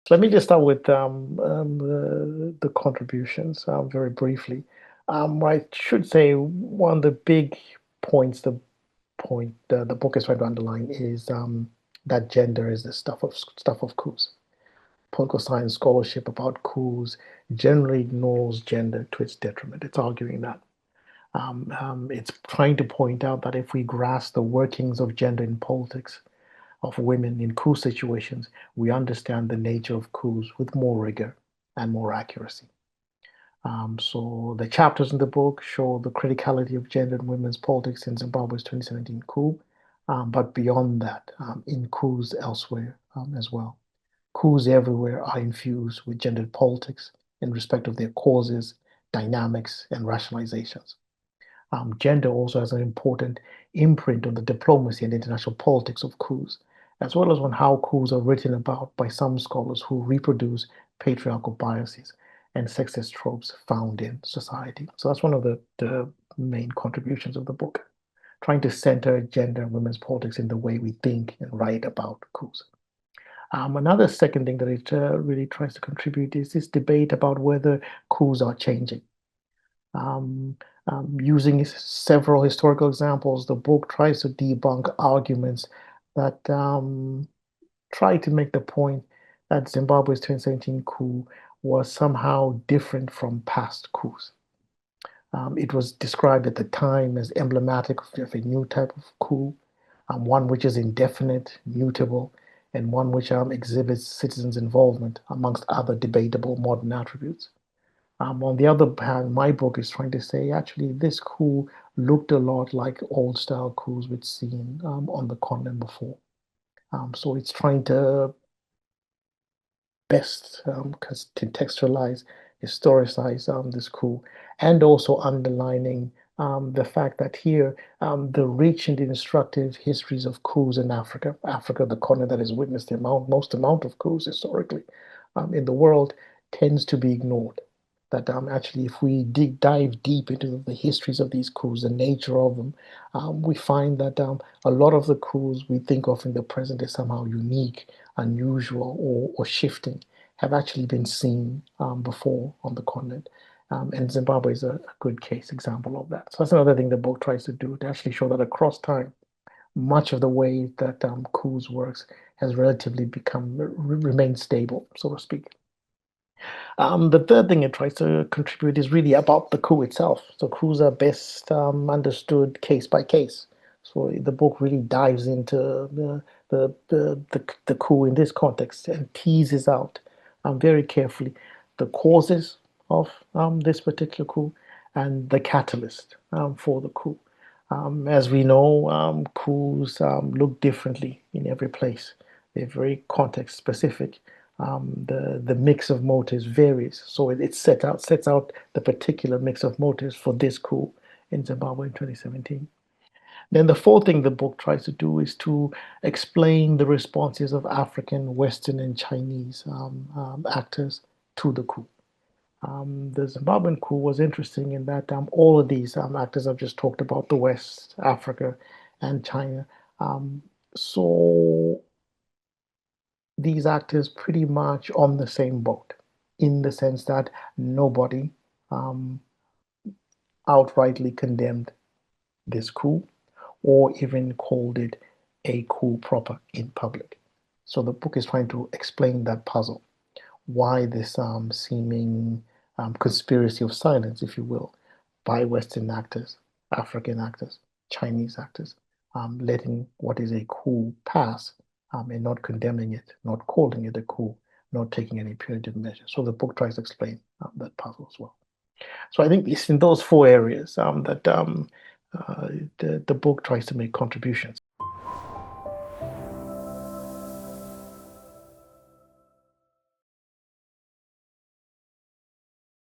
So let me just start with the contributions very briefly. I should say one of the big points, the book is trying to underline is that gender is the stuff of coups. Political science scholarship about coups generally ignores gender to its detriment. It's arguing that. It's trying to point out that if we grasp the workings of gender in politics, of women in coup situations, we understand the nature of coups with more rigor and more accuracy. So the chapters in the book show the criticality of gender and women's politics in Zimbabwe's 2017 coup, but beyond that, in coups elsewhere as well. Coups everywhere are infused with gendered politics in respect of their causes, dynamics, and rationalizations. Gender also has an important imprint on the diplomacy and international politics of coups, as well as on how coups are written about by some scholars who reproduce patriarchal biases and sexist tropes found in society. So that's one of the main contributions of the book, trying to center gender and women's politics in the way we think and write about coups. Another second thing that it really tries to contribute is this debate about whether coups are changing. Um, Using several historical examples, the book tries to debunk arguments that try to make the point that Zimbabwe's 2017 coup was somehow different from past coups. It was described at the time as emblematic of a new type of coup, one which is indefinite, mutable, and one which exhibits citizens' involvement, amongst other debatable modern attributes. On the other hand, my book is trying to say actually this coup looked a lot like old style coups we'd seen on the continent before. So it's trying to best contextualize, historicize this coup, and also underlining the fact that here the rich and instructive histories of coups in Africa, the continent that has witnessed the most amount of coups historically in the world, tends to be ignored. That actually, if we dive deep into the histories of these coups, the nature of them, we find that a lot of the coups we think of in the present is somehow unique, unusual, or shifting, have actually been seen before on the continent. And Zimbabwe is a good case example of that. So that's another thing the book tries to do, to actually show that across time, much of the way that coups works has relatively remained stable, so to speak. The third thing it tries to contribute is really about the coup itself. So coups are best understood case by case. So the book really dives into the coup in this context and teases out very carefully the causes of this particular coup and the catalyst for the coup. As we know, coups look differently in every place. They're very context specific. The mix of motives varies, so it sets out the particular mix of motives for this coup in Zimbabwe in 2017. Then the fourth thing the book tries to do is to explain the responses of African, Western, and Chinese actors to the coup. The Zimbabwean coup was interesting in that all of these actors I've just talked about, the West, Africa, and China, saw these actors pretty much on the same boat, in the sense that nobody um, outrightly condemned this coup or even called it a coup proper in public. So the book is trying to explain that puzzle, why this seeming conspiracy of silence, if you will, by Western actors, African actors, Chinese actors, letting what is a coup pass and not condemning it, not calling it a coup, not taking any punitive measures. So the book tries to explain that puzzle as well. So I think it's in those four areas that the book tries to make contributions.